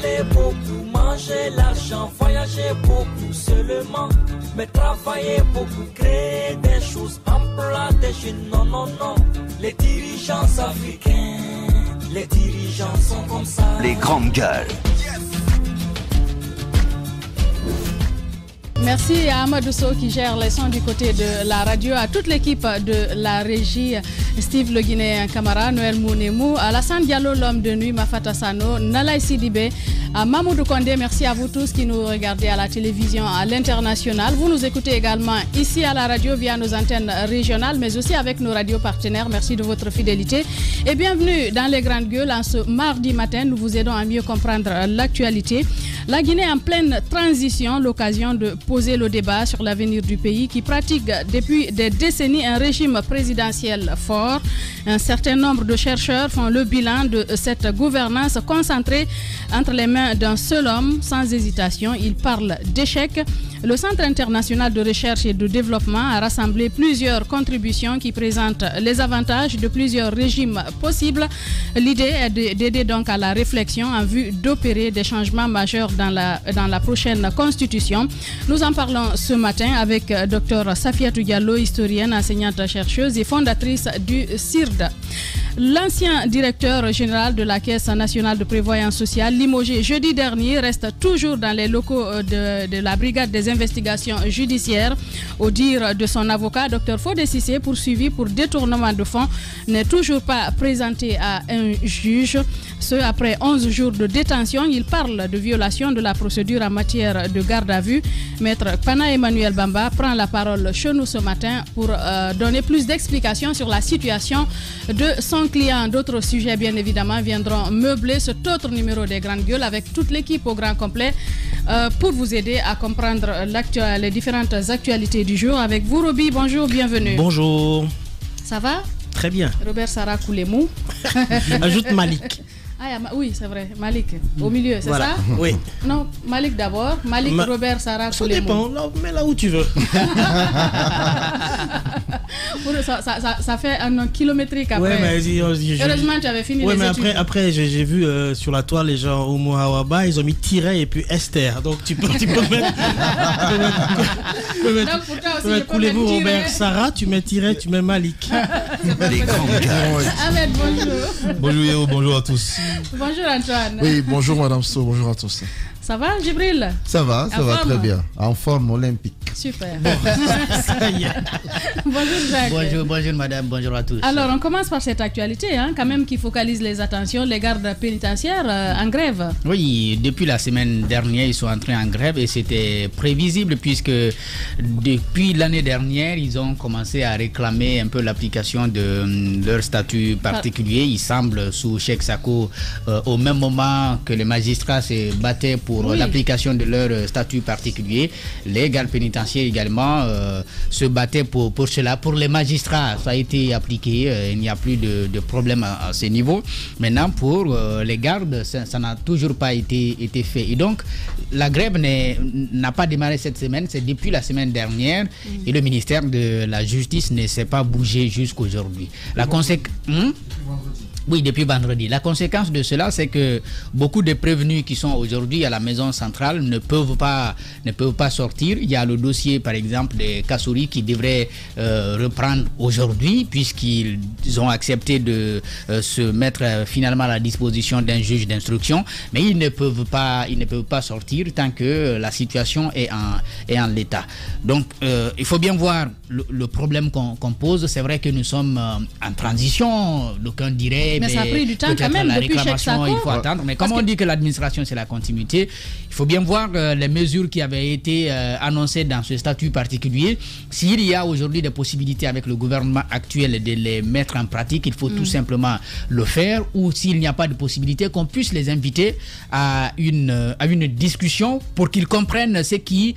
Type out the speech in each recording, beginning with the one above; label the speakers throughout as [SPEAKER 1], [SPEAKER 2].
[SPEAKER 1] parler beaucoup, manger l'argent, voyager beaucoup seulement, mais travailler beaucoup, créer des choses, emploi des jeunes, non, non, non. Les dirigeants africains, les dirigeants sont comme ça.
[SPEAKER 2] Les grandes gueules.
[SPEAKER 3] Merci à Amadou Sow qui gère les sons du côté de la radio, à toute l'équipe de la régie, Steve Le Guinéen Camara, Noël Mounemou, Alassane Diallo, l'homme de nuit, Mafata Sano, Nalaï Sidibé, à Mamoudou Kondé. Merci à vous tous qui nous regardez à la télévision à l'international. Vous nous écoutez également ici à la radio via nos antennes régionales, mais aussi avec nos radios partenaires. Merci de votre fidélité et bienvenue dans les grandes gueules. En ce mardi matin, nous vous aidons à mieux comprendre l'actualité. La Guinée en pleine transition, l'occasion de poser le débat sur l'avenir du pays qui pratique depuis des décennies un régime présidentiel fort. Un certain nombre de chercheurs font le bilan de cette gouvernance concentrée entre les mains d'un seul homme. Sans hésitation, ils parlent d'échec. Le Centre international de recherche et de développement a rassemblé plusieurs contributions qui présentent les avantages de plusieurs régimes possibles. L'idée est d'aider donc à la réflexion en vue d'opérer des changements majeurs dans la prochaine constitution. Nous en parlons ce matin avec Dr Safiatou Diallo, historienne, enseignante-chercheuse et fondatrice du CIRD. L'ancien directeur général de la Caisse nationale de prévoyance sociale, limogé jeudi dernier, reste toujours dans les locaux de la brigade des investigations judiciaires. Au dire de son avocat, Dr Fodé Cissé, poursuivi pour détournement de fonds, n'est toujours pas présenté à un juge. Ce après 11 jours de détention, il parle de violation de la procédure en matière de garde à vue. Maître Pana Emmanuel Bamba prend la parole chez nous ce matin pour donner plus d'explications sur la situation de son client. D'autres sujets, bien évidemment, viendront meubler cet autre numéro des Grandes Gueules avec toute l'équipe au grand complet pour vous aider à comprendre les différentes actualités du jour. Avec vous, Roby, bonjour, bienvenue.
[SPEAKER 4] Bonjour.
[SPEAKER 3] Ça va?
[SPEAKER 4] Très bien.
[SPEAKER 3] Robert Sarah Koulemou.
[SPEAKER 4] Ajoute Malik.
[SPEAKER 3] Oui, c'est vrai, Malik. Au milieu, c'est ça?
[SPEAKER 4] Oui.
[SPEAKER 3] Non, Malik d'abord. Malik, Robert Sarah Koulemou.
[SPEAKER 4] Ça dépend, mais là où tu veux.
[SPEAKER 3] Ça fait un kilométrique après.
[SPEAKER 4] Ouais, mais
[SPEAKER 3] heureusement, tu avais fini les études.
[SPEAKER 4] Mais après j'ai vu sur la toile les gens au Mouhawaba, ils ont mis tiret et puis Esther. Donc tu peux mettre.
[SPEAKER 3] Donc pour toi aussi, je peux mettre
[SPEAKER 4] Koulemou, Robert Sarah, tu mets tiret, tu mets Malik.
[SPEAKER 2] Les grandes gueules.
[SPEAKER 3] Ahmed, bonjour.
[SPEAKER 5] Bonjour Yéo, bonjour à tous.
[SPEAKER 3] Bonjour Antoine.
[SPEAKER 5] Oui, bonjour Madame So, bonjour à tous.
[SPEAKER 3] Ça va, Djibril?
[SPEAKER 5] Ça va très bien. En forme olympique.
[SPEAKER 3] Super.
[SPEAKER 4] Bon, ça y est.
[SPEAKER 3] Bonjour Jacques.
[SPEAKER 6] Bonjour madame, bonjour à tous.
[SPEAKER 3] Alors on commence par cette actualité quand même qui focalise les attentions, les gardes pénitentiaires en grève.
[SPEAKER 6] Oui, depuis la semaine dernière ils sont entrés en grève et c'était prévisible puisque depuis l'année dernière ils ont commencé à réclamer un peu l'application de leur statut particulier. Il semble sous Cheikh Sako au même moment que les magistrats se battaient pour l'application de leur statut particulier, les gardes pénitentiaires également se battaient pour cela. Pour les magistrats, ça a été appliqué, il n'y a plus de problème à ce niveau. Maintenant, pour les gardes, ça n'a toujours pas été fait. Et donc, la grève n'a pas démarré cette semaine, c'est depuis la semaine dernière et le ministère de la Justice ne s'est pas bougé jusqu'aujourd'hui. La conséquence... Oui, depuis vendredi. La conséquence de cela, c'est que beaucoup de prévenus qui sont aujourd'hui à la maison centrale ne peuvent pas sortir. Il y a le dossier, par exemple, des Kassouri qui devrait reprendre aujourd'hui, puisqu'ils ont accepté de se mettre finalement à la disposition d'un juge d'instruction. Mais ils ne peuvent pas sortir tant que la situation est en l'état. Donc, il faut bien voir le problème qu'on pose. C'est vrai que nous sommes en transition. D'aucuns diraient
[SPEAKER 3] mais ça a pris du temps quand même
[SPEAKER 6] la
[SPEAKER 3] depuis
[SPEAKER 6] réclamation, il faut attendre. Mais comme on dit que l'administration c'est la continuité, il faut bien voir les mesures qui avaient été annoncées dans ce statut particulier. S'il y a aujourd'hui des possibilités avec le gouvernement actuel de les mettre en pratique, il faut tout simplement le faire. Ou s'il n'y a pas de possibilité, qu'on puisse les inviter à une discussion pour qu'ils comprennent ce qui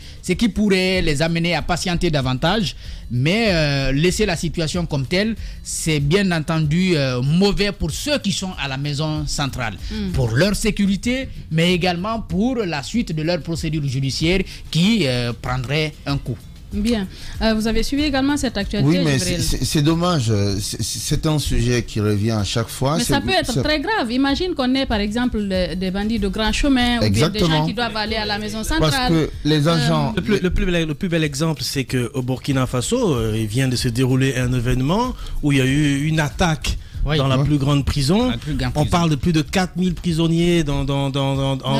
[SPEAKER 6] pourrait les amener à patienter davantage. Mais laisser la situation comme telle, c'est bien entendu mauvais pour ceux qui sont à la maison centrale, pour leur sécurité, mais également pour la suite de leur procédure judiciaire qui prendrait un coup.
[SPEAKER 3] Bien. Vous avez suivi également cette actualité.
[SPEAKER 5] Oui, mais c'est dommage. C'est un sujet qui revient à chaque fois.
[SPEAKER 3] Mais ça peut être très grave. Imagine qu'on ait par exemple des bandits de grand chemin ou bien des gens qui doivent aller à la maison centrale.
[SPEAKER 5] Parce que les agents...
[SPEAKER 4] Le plus bel exemple, c'est qu'au Burkina Faso, il vient de se dérouler un événement où il y a eu une attaque dans la plus grande prison. On parle de plus de 4000 prisonniers dans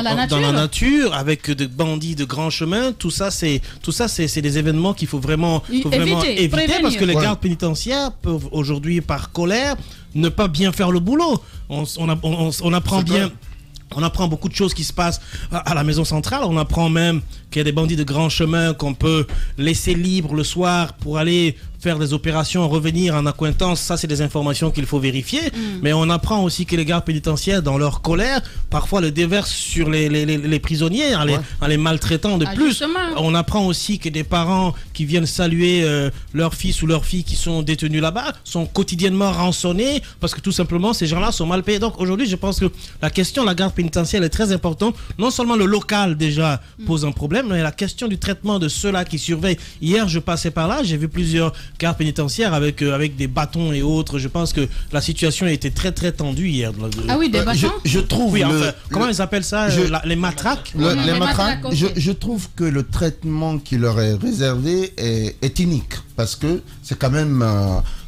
[SPEAKER 4] la nature, avec des bandits de grand chemin. Tout ça, c'est des événements qu'il faut vraiment éviter parce que les gardes pénitentiaires peuvent aujourd'hui, par colère, ne pas bien faire le boulot. On apprend bien... On apprend beaucoup de choses qui se passent à la maison centrale. On apprend même qu'il y a des bandits de grand chemin qu'on peut laisser libres le soir pour aller faire des opérations, revenir en accointance. Ça, c'est des informations qu'il faut vérifier. Mais on apprend aussi que les gardes pénitentiaires, dans leur colère, parfois le déversent sur les prisonniers en les maltraitant de plus.
[SPEAKER 3] Justement.
[SPEAKER 4] On apprend aussi que des parents qui viennent saluer leurs fils ou leurs filles qui sont détenus là-bas sont quotidiennement rançonnés parce que tout simplement, ces gens-là sont mal payés. Donc aujourd'hui, je pense que la question de la garde pénitentiaire est très importante. Non seulement le local déjà pose un problème, mais la question du traitement de ceux-là qui surveillent. Hier, je passais par là, j'ai vu plusieurs gardes pénitentiaires avec des bâtons et autres. Je pense que la situation était très très tendue hier.
[SPEAKER 3] Ah oui, des bâtons.
[SPEAKER 5] Je trouve.
[SPEAKER 4] Comment ils appellent ça, les matraques.
[SPEAKER 5] Les matraques.
[SPEAKER 3] Okay.
[SPEAKER 5] Je trouve que le traitement qui leur est réservé est unique parce que c'est quand même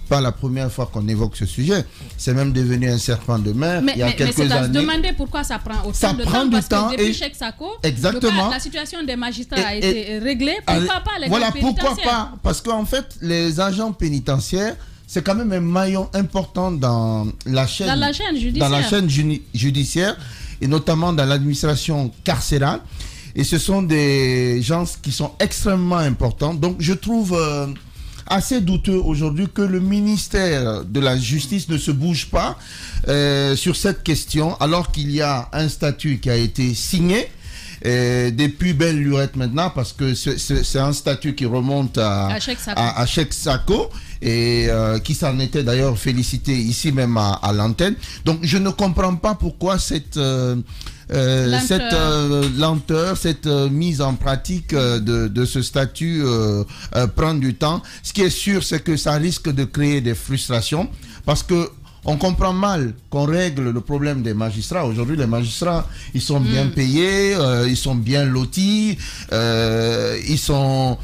[SPEAKER 5] pas la première fois qu'on évoque ce sujet. C'est même devenu un serpent de mer il y a quelques années. Mais c'est à se demander
[SPEAKER 3] pourquoi ça prend autant de temps. Parce que depuis Cheikh Sako, la situation des magistrats a été réglée. Pourquoi pas les gardes pénitentiaires?
[SPEAKER 5] Pourquoi pas? Parce qu'en fait, les agents pénitentiaires, c'est quand même un maillon important dans la chaîne judiciaire et notamment dans l'administration carcérale. Et ce sont des gens qui sont extrêmement importants. Donc, je trouve assez douteux aujourd'hui que le ministère de la Justice ne se bouge pas sur cette question, alors qu'il y a un statut qui a été signé depuis belle lurette maintenant, parce que c'est un statut qui remonte à Cheikh Sako et qui s'en était d'ailleurs félicité ici même à l'antenne. Donc je ne comprends pas pourquoi cette lenteur, cette mise en pratique de ce statut prend du temps. Ce qui est sûr, c'est que ça risque de créer des frustrations parce que on comprend mal qu'on règle le problème des magistrats. Aujourd'hui, les magistrats, ils sont bien payés, ils sont bien lotis, ils sont...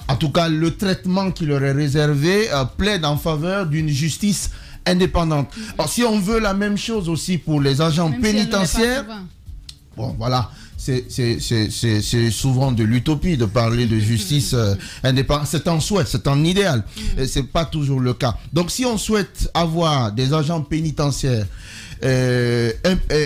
[SPEAKER 5] En tout cas, le traitement qui leur est réservé plaide en faveur d'une justice indépendante. Alors, si on veut la même chose aussi pour les agents pénitentiaires, bon, voilà, c'est souvent de l'utopie de parler de justice indépendante. C'est un souhait, c'est un idéal. C'est pas toujours le cas. Donc, si on souhaite avoir des agents pénitentiaires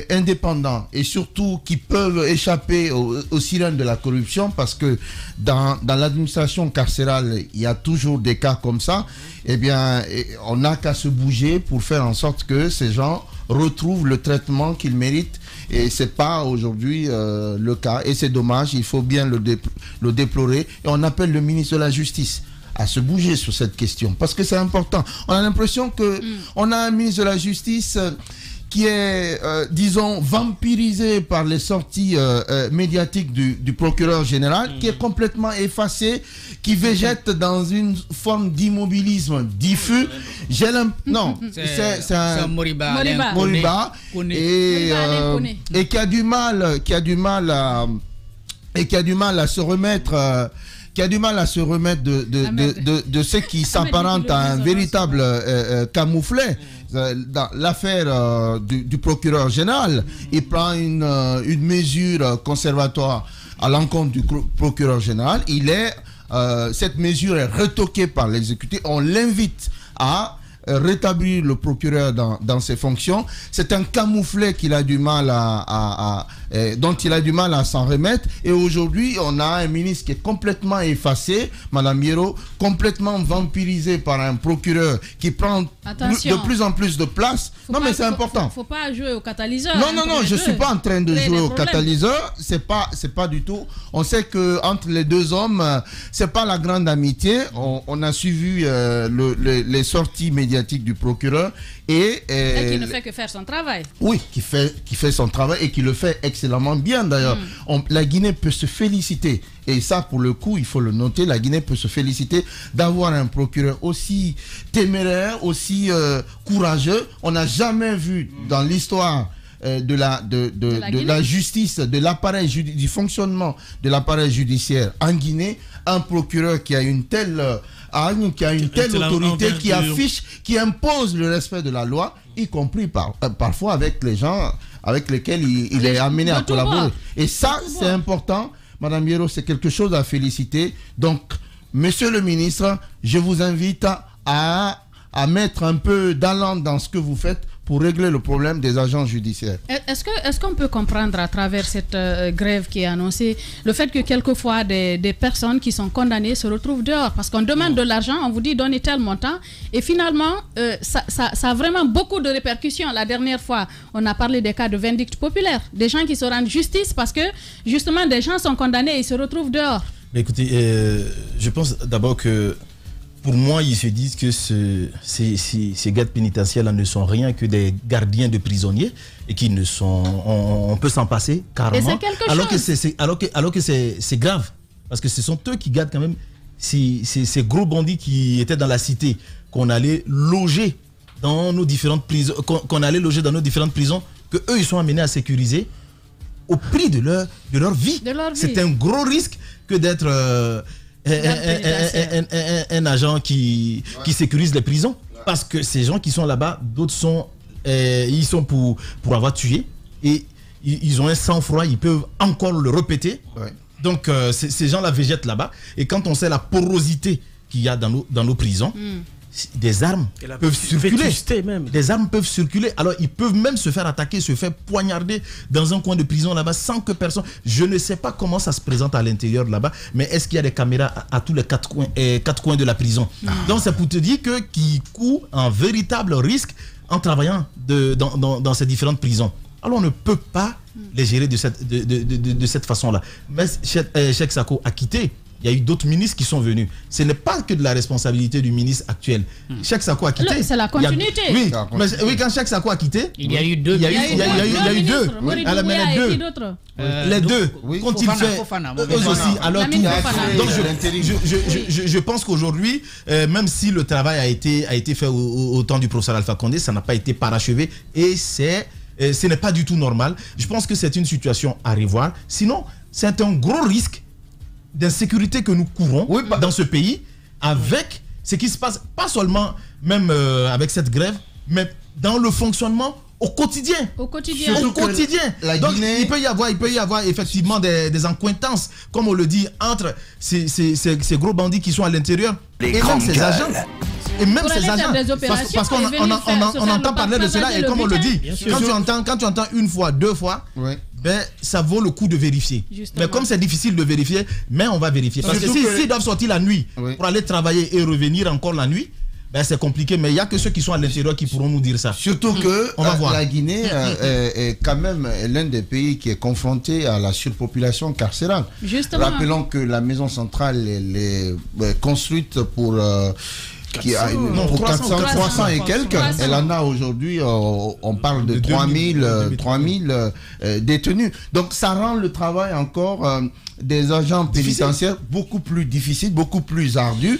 [SPEAKER 5] indépendants et surtout qui peuvent échapper aux sirènes de la corruption, parce que dans l'administration carcérale, il y a toujours des cas comme ça, eh bien, on n'a qu'à se bouger pour faire en sorte que ces gens retrouvent le traitement qu'ils méritent. Et c'est pas aujourd'hui le cas. Et c'est dommage, il faut bien le déplorer. Et on appelle le ministre de la Justice à se bouger sur cette question. Parce que c'est important. On a l'impression qu'on a un ministre de la Justice qui est, disons, vampirisé par les sorties médiatiques du procureur général, qui est complètement effacé, qui végète dans une forme d'immobilisme diffus. Non, c'est un Moriba et qui a du mal à se remettre. Qui a du mal à se remettre de ce qui s'apparente à un véritable camouflet. Dans l'affaire du procureur général, il prend une mesure conservatoire à l'encontre du procureur général. Cette mesure est retoquée par l'exécutif. On l'invite à rétablir le procureur dans ses fonctions. C'est un camouflet qu'il a du mal dont il a du mal à s'en remettre. Et aujourd'hui, on a un ministre qui est complètement effacé, Madame Yero, complètement vampirisé par un procureur qui prend de plus en plus de place. Mais c'est important.
[SPEAKER 3] Faut pas jouer au catalyseur.
[SPEAKER 5] Non, je suis pas en train de jouer au catalyseur. C'est pas du tout. On sait que entre les deux hommes, c'est pas la grande amitié. On a suivi les sorties médiatiques du procureur et qui
[SPEAKER 3] ne fait que faire son travail.
[SPEAKER 5] Oui, qui fait son travail et qui le fait excellemment. excellemment bien d'ailleurs. La Guinée peut se féliciter, et ça pour le coup il faut le noter, la Guinée peut se féliciter d'avoir un procureur aussi téméraire, aussi courageux. On n'a jamais vu dans l'histoire de la justice, de l'appareil du fonctionnement de l'appareil judiciaire en Guinée, un procureur qui a une telle autorité, qui affiche, qui impose le respect de la loi, y compris parfois avec les gens avec lesquels il est amené à collaborer. Et ça, c'est important. Madame Yero, c'est quelque chose à féliciter. Donc, monsieur le ministre, je vous invite à mettre un peu d'allant dans ce que vous faites pour régler le problème des agents judiciaires.
[SPEAKER 3] Est-ce qu'on peut comprendre à travers cette grève qui est annoncée le fait que quelquefois des personnes qui sont condamnées se retrouvent dehors parce qu'on demande de l'argent, on vous dit donnez tel montant et finalement ça a vraiment beaucoup de répercussions. La dernière fois, on a parlé des cas de vindicte populaire, des gens qui se rendent justice parce que justement des gens sont condamnés et ils se retrouvent dehors.
[SPEAKER 7] Mais écoutez, je pense d'abord que pour moi, ils se disent que ces gardes pénitentiaires-là ne sont rien que des gardiens de prisonniers et qui ne sont... On peut s'en passer carrément.
[SPEAKER 3] Et c'est quelque chose.
[SPEAKER 7] Alors que c'est grave. Parce que ce sont eux qui gardent quand même ces gros bandits qui étaient dans la cité, qu'on allait loger dans nos différentes prisons, que eux, ils sont amenés à sécuriser au prix de leur vie. C'est un gros risque que d'être... un agent qui sécurise les prisons, parce que ces gens qui sont là-bas, d'autres sont ils sont pour avoir tué et ils ont un sang-froid, ils peuvent encore le répéter. Donc ces gens-là végètent là-bas, et quand on sait la porosité qu'il y a dans nos prisons, des armes peuvent circuler. Des armes peuvent circuler. Alors ils peuvent même se faire attaquer, se faire poignarder dans un coin de prison là-bas sans que personne... Je ne sais pas comment ça se présente à l'intérieur là-bas, mais est-ce qu'il y a des caméras à tous les quatre coins de la prison? Donc c'est pour te dire qu'ils courent un véritable risque en travaillant dans ces différentes prisons. Alors on ne peut pas les gérer de cette façon-là. Mais Cheikh Sako a quitté. Il y a eu d'autres ministres qui sont venus. Ce n'est pas que de la responsabilité du ministre actuel. Cheikh Sako a quitté.
[SPEAKER 3] C'est la continuité.
[SPEAKER 7] Oui, quand Cheikh Sako a quitté,
[SPEAKER 6] il y a eu deux.
[SPEAKER 7] Il y a eu deux. Les deux. Quand il fait eux aussi, alors tout. Donc je pense qu'aujourd'hui, même si le travail a été fait au temps du professeur Alpha Condé, ça n'a pas été parachevé et ce n'est pas du tout normal. Je pense que c'est une situation à revoir. Sinon, c'est un gros risque d'insécurité que nous courons dans ce pays, avec ce qui se passe, pas seulement même avec cette grève, mais dans le fonctionnement au quotidien. Donc il peut y avoir effectivement des accointances, comme on le dit, entre ces gros bandits qui sont à l'intérieur et même ces agents. Et même ces agents, parce qu'on entend parler de cela, et comme on le dit, quand tu entends une fois, deux fois, ben, ça vaut le coup de vérifier. Justement. Mais comme c'est difficile de vérifier, mais on va vérifier. Parce que s'ils doivent sortir la nuit pour aller travailler et revenir encore la nuit, ben c'est compliqué. Mais il n'y a que ceux qui sont à l'intérieur qui pourront nous dire ça.
[SPEAKER 5] Surtout que la Guinée est quand même l'un des pays qui est confronté à la surpopulation carcérale. Justement. Rappelons que la maison centrale est construite pour... pour 300 et quelques. Elle en a aujourd'hui, on parle de 3000 détenus. Donc ça rend le travail encore des agents pénitentiaires beaucoup plus difficile, beaucoup plus ardu.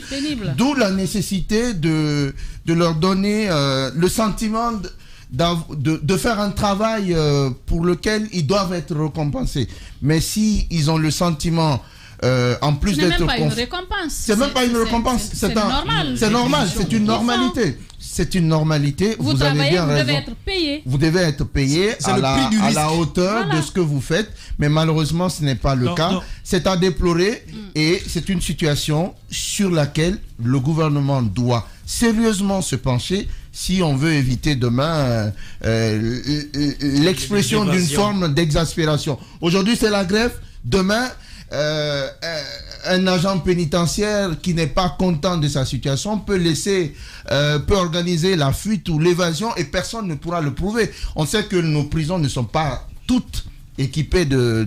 [SPEAKER 5] D'où la nécessité de leur donner le sentiment de faire un travail pour lequel ils doivent être récompensés. Mais si ils ont le sentiment en plus d'être c'est même pas une récompense, c'est normal, c'est une normalité. C'est une normalité.
[SPEAKER 3] Vous avez bien raison. Vous devez être payé.
[SPEAKER 5] Vous devez être payé à la hauteur de ce que vous faites, mais malheureusement ce n'est pas le cas. C'est à déplorer et c'est une situation sur laquelle le gouvernement doit sérieusement se pencher si on veut éviter demain l'expression d'une forme d'exaspération. Aujourd'hui c'est la grève, demain un agent pénitentiaire qui n'est pas content de sa situation peut organiser la fuite ou l'évasion et personne ne pourra le prouver. On sait que nos prisons ne sont pas toutes équipées de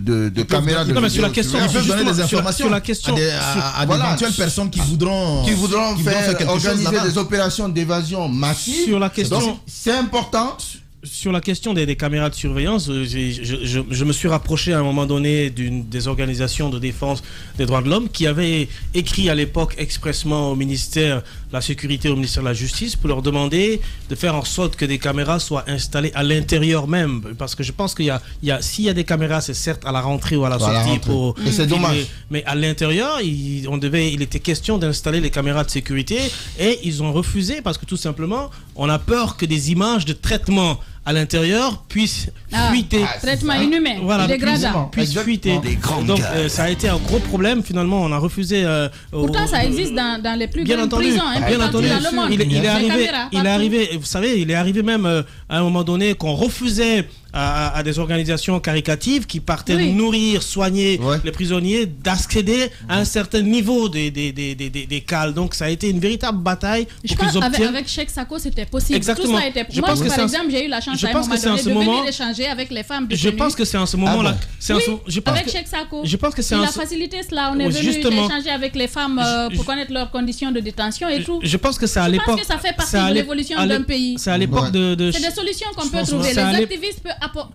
[SPEAKER 5] caméras de vidéo.
[SPEAKER 7] Sur la question, ils peuvent donner des informations à d'éventuelles personnes qui voudront
[SPEAKER 5] organiser des opérations d'évasion massive.
[SPEAKER 4] Sur la question,
[SPEAKER 5] c'est important.
[SPEAKER 4] sur la question des caméras de surveillance, je me suis rapproché à un moment donné des organisations de défense des droits de l'homme qui avaient écrit à l'époque expressement au ministère de la Sécurité, au ministère de la Justice, pour leur demander de faire en sorte que des caméras soient installées à l'intérieur même. Parce que je pense qu'il s'il y a des caméras, c'est certes à la rentrée ou à la sortie.
[SPEAKER 5] Et c'est dommage.
[SPEAKER 4] Mais à l'intérieur, il était question d'installer les caméras de sécurité et ils ont refusé parce que tout simplement, on a peur que des images de traitement à l'intérieur puissent fuiter.
[SPEAKER 3] Traitement inhumain, dégradant.
[SPEAKER 4] Puissent fuiter. Donc ça a été un gros problème. Finalement, on a refusé.
[SPEAKER 3] Pourtant, ça existe dans les plus grandes prisons.
[SPEAKER 4] Bien entendu.
[SPEAKER 3] Dans le monde.
[SPEAKER 4] Il est arrivé, vous savez, il est arrivé même à un moment donné qu'on refusait à des organisations caricatives qui partaient nourrir, soigner les prisonniers, d'accéder à un certain niveau des cales. Donc ça a été une véritable bataille pour qu'ils obtiennent.
[SPEAKER 3] Avec Cheikh Sako, c'était possible.
[SPEAKER 4] Exactement.
[SPEAKER 3] Tout ça était... Moi, par exemple, j'ai eu la chance à un moment donné de venir échanger avec les femmes détenues.
[SPEAKER 4] Je pense que c'est en ce moment-là.
[SPEAKER 3] Avec Cheikh Sako.
[SPEAKER 4] Je pense que c'est
[SPEAKER 3] il a facilité cela. On est venu échanger avec les femmes pour connaître leurs conditions de détention et tout.
[SPEAKER 4] Je pense que c'est à l'époque.
[SPEAKER 3] Je pense que ça fait partie de l'évolution d'un pays.
[SPEAKER 4] C'est à l'époque de.
[SPEAKER 3] C'est des solutions qu'on peut trouver. Les activistes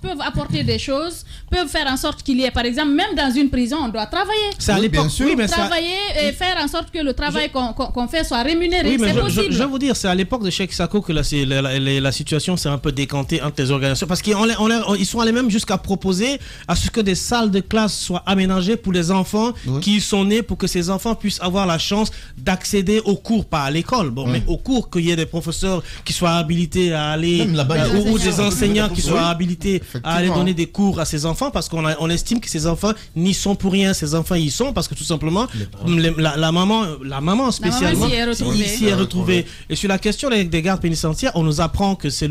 [SPEAKER 3] peuvent apporter des choses, peuvent faire en sorte qu'il y ait, par exemple, même dans une prison, on doit travailler.
[SPEAKER 4] C'est à l'époque. Oui, mais
[SPEAKER 3] travailler et faire en sorte que le travail qu'on fait soit rémunéré. C'est possible.
[SPEAKER 4] Je vais vous dire, c'est à l'époque de Cheikh Sako que la situation s'est un peu décantée entre les organisations. Parce qu'ils sont allés même jusqu'à proposer à ce que des salles de classe soient aménagées pour les enfants qui sont nés, pour que ces enfants puissent avoir la chance d'accéder aux cours, pas à l'école, mais aux cours, qu'il y ait des professeurs qui soient habilités à aller, ou des enseignants qui soient habilités à aller donner des cours à ces enfants, parce qu'on estime que ces enfants n'y sont pour rien. Ces enfants y sont parce que tout simplement la maman spécialement ici est retrouvée. Et sur la question des gardes pénitentiaires, on nous apprend que c'est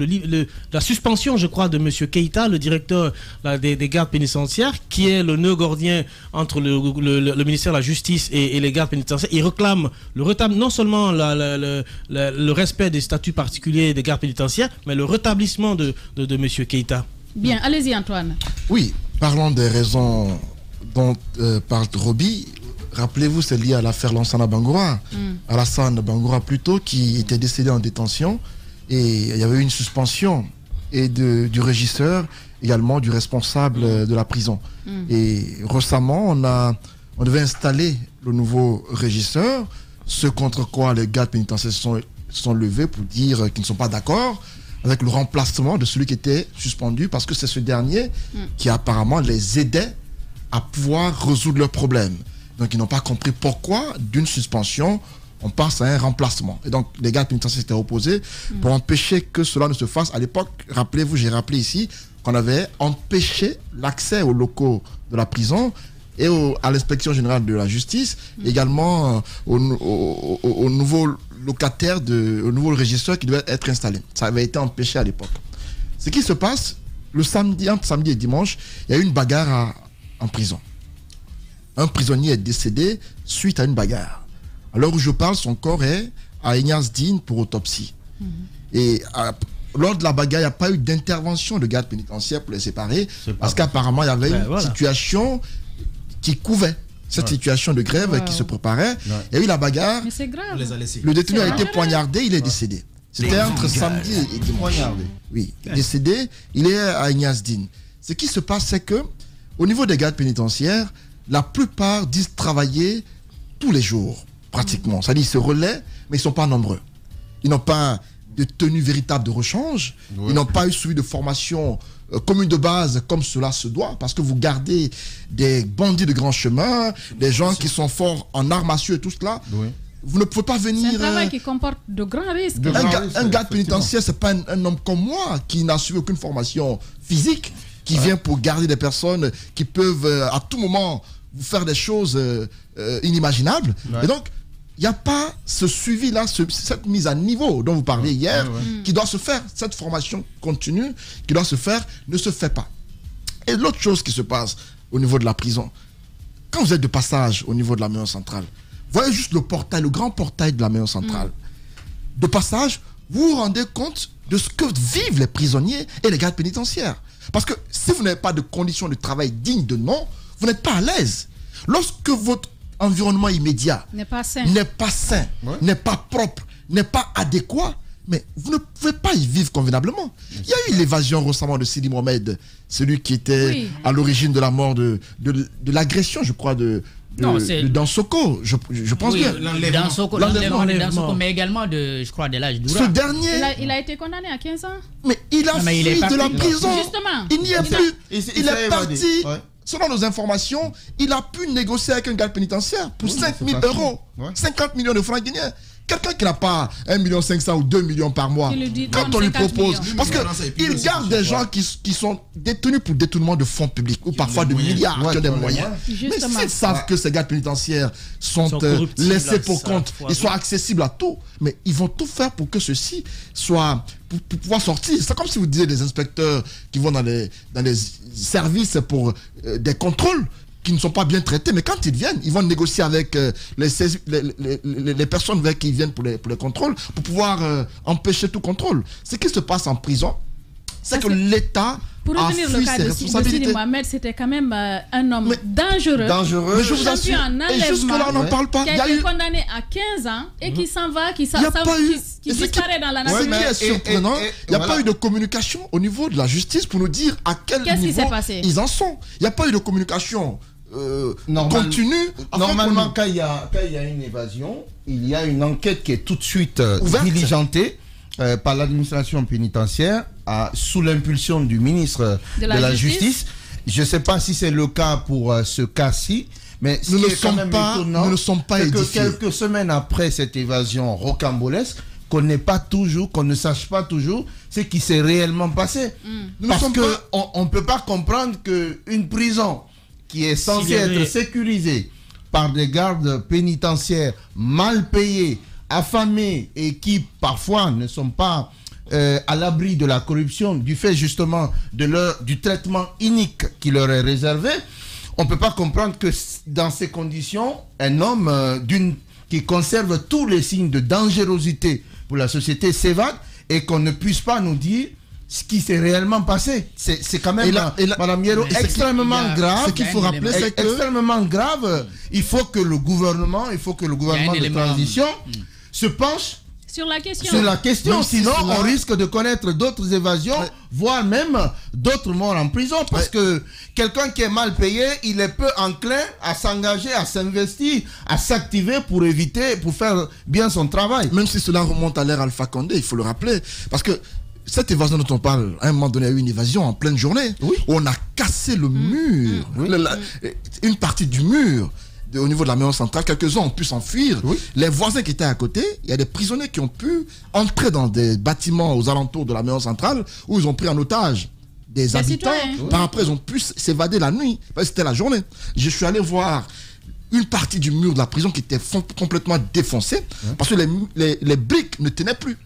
[SPEAKER 4] la suspension, je crois, de monsieur Keïta, le directeur des gardes pénitentiaires, qui est le nœud gordien entre le ministère de la Justice et les gardes pénitentiaires. Il réclame non seulement le respect des statuts particuliers des gardes pénitentiaires, mais le rétablissement de monsieur Keïta.
[SPEAKER 3] Bien, allez-y Antoine.
[SPEAKER 8] Oui, parlons des raisons dont parle Roby. Rappelez-vous, c'est lié à l'affaire Lansana Bangoura, Alassane Bangoura plutôt, qui était décédé en détention, et il y avait eu une suspension et du régisseur, également du responsable de la prison. Et récemment, on devait installer le nouveau régisseur, ce contre quoi les gardes pénitentiaires se sont levés pour dire qu'ils ne sont pas d'accord avec le remplacement de celui qui était suspendu, parce que c'est ce dernier qui apparemment les aidait à pouvoir résoudre leurs problèmes. Donc ils n'ont pas compris pourquoi d'une suspension on passe à un remplacement. Et donc les gardes pénitentiaires s'étaient opposés pour empêcher que cela ne se fasse. À l'époque, rappelez-vous, j'ai rappelé ici qu'on avait empêché l'accès aux locaux de la prison et à l'inspection générale de la justice, également au nouveau locataire, au nouveau régisseur qui devait être installé. Ça avait été empêché à l'époque. Ce qui se passe, le samedi, entre samedi et dimanche, il y a eu une bagarre en prison. Un prisonnier est décédé suite à une bagarre. À l'heure où je parle, son corps est à Ignace Dine pour autopsie. Et lors de la bagarre, il n'y a pas eu d'intervention de garde pénitentiaire pour les séparer, parce qu'apparemment, il y avait une situation qui couvait cette situation de grève qui se préparait. Il y a eu la bagarre.
[SPEAKER 3] Mais c'est grave.
[SPEAKER 8] Le détenu a été poignardé, il est décédé. C'était entre samedi et dimanche. Oui, décédé, il est à Ignace Dine. Ce qui se passe, c'est que au niveau des gardes pénitentiaires, la plupart disent travailler tous les jours, pratiquement. C'est-à-dire qu'ils se relaient, mais ils ne sont pas nombreux. Ils n'ont pas de tenue véritable de rechange. Ils n'ont pas eu suivi de formation commune de base comme cela se doit, parce que vous gardez des bandits de grand chemin, des gens qui sont forts en armes à feu et tout cela. Vous ne pouvez pas venir...
[SPEAKER 3] C'est un travail qui comporte de grands risques.
[SPEAKER 8] Un garde pénitentiaire, ce n'est pas un homme comme moi qui n'a suivi aucune formation physique, qui vient pour garder des personnes qui peuvent à tout moment vous faire des choses inimaginables. Et donc, il n'y a pas ce suivi-là, cette mise à niveau dont vous parliez hier, qui doit se faire. Cette formation continue qui doit se faire ne se fait pas. Et l'autre chose qui se passe au niveau de la prison, quand vous êtes de passage au niveau de la maison centrale, voyez juste le portail, le grand portail de la maison centrale. De passage, vous vous rendez compte de ce que vivent les prisonniers et les gardes pénitentiaires. Parce que si vous n'avez pas de conditions de travail dignes de nom, vous n'êtes pas à l'aise. Lorsque votre environnement immédiat n'est pas sain, n'est pas propre, n'est pas adéquat, Mais vous ne pouvez pas y vivre convenablement. Il y a eu l'évasion récemment de Sidi Mohamed, celui qui était à l'origine de la mort de l'agression, je crois, de Dansoko, je pense bien.
[SPEAKER 6] L'enlèvement de Dansoko, mais également je crois, de l'âge d'Oura.
[SPEAKER 8] Ce dernier...
[SPEAKER 3] Il a été condamné à 15 ans.
[SPEAKER 8] Mais il a fui de la prison.
[SPEAKER 3] Justement.
[SPEAKER 8] Il n'y est plus. Il est parti. Selon nos informations, il a pu négocier avec un garde pénitentiaire pour 5 000 euros, 50 millions de francs guinéens. Quelqu'un qui n'a pas 1,5 million ou 2 millions par mois, quand on lui propose, parce qu'il garde des gens qui sont détenus pour détournement de fonds publics ou parfois de milliards, qui ont des moyens. Mais s'ils savent que ces gardes pénitentiaires sont laissés pour compte, ils sont accessibles à tout, mais ils vont tout faire pour que ceci soit, pour pouvoir sortir. C'est comme si vous disiez des inspecteurs qui vont dans les services pour des contrôles qui ne sont pas bien traités, mais quand ils viennent, ils vont négocier avec les personnes avec qui ils viennent pour les contrôles, pour pouvoir empêcher tout contrôle. Ce qui se passe en prison, c'est que l'État
[SPEAKER 3] pour retenir le cas de Sidi Mohamed, c'était quand même un homme dangereux.
[SPEAKER 8] Mais je vous assure, et jusque-là, on n'en parle pas.
[SPEAKER 3] Qui a été condamné à 15 ans et qui s'en va, qui disparaît dans la nature.
[SPEAKER 8] Ce qui est surprenant, il n'y a pas eu de communication au niveau de la justice pour nous dire à quel niveau ils en sont. Il n'y a pas eu de communication continue.
[SPEAKER 5] Normalement, quand il y a une évasion, il y a une enquête qui est tout de suite diligentée par l'administration pénitentiaire sous l'impulsion du ministre de la Justice. Je ne sais pas si c'est le cas pour ce cas-ci, mais
[SPEAKER 8] nous ne sommes pas édifiés.
[SPEAKER 5] Que quelques semaines après cette évasion rocambolesque, qu'on ne sache pas toujours ce qui s'est réellement passé. Parce qu'on ne peut pas comprendre qu'une prison qui est censée être sécurisée par des gardes pénitentiaires mal payés, affamés et qui parfois ne sont pas à l'abri de la corruption du fait justement du traitement inique qui leur est réservé, on ne peut pas comprendre que dans ces conditions, un homme qui conserve tous les signes de dangerosité pour la société s'évade et qu'on ne puisse pas nous dire ce qui s'est réellement passé. C'est quand même, Madame Yero, extrêmement grave.
[SPEAKER 8] Ce qu'il faut rappeler, c'est que...
[SPEAKER 5] extrêmement grave. Il faut que le gouvernement de transition se penche
[SPEAKER 3] sur la question.
[SPEAKER 5] Sinon, on risque de connaître d'autres évasions, voire même d'autres morts en prison. Parce que quelqu'un qui est mal payé, il est peu enclin à s'engager, à s'investir, à s'activer pour faire bien son travail.
[SPEAKER 8] Même si cela remonte à l'ère Alpha Condé, il faut le rappeler. Parce que cette évasion dont on parle, à un moment donné, il y a eu une évasion en pleine journée. Où on a cassé le mur, une partie du mur. Au niveau de la maison centrale, quelques-uns ont pu s'enfuir. Les voisins qui étaient à côté, il y a des prisonniers qui ont pu entrer dans des bâtiments aux alentours de la maison centrale où ils ont pris en otage des habitants. Par après, ils ont pu s'évader la nuit. C'était la journée. Je suis allé voir une partie du mur de la prison qui était complètement défoncée parce que les briques ne tenaient plus.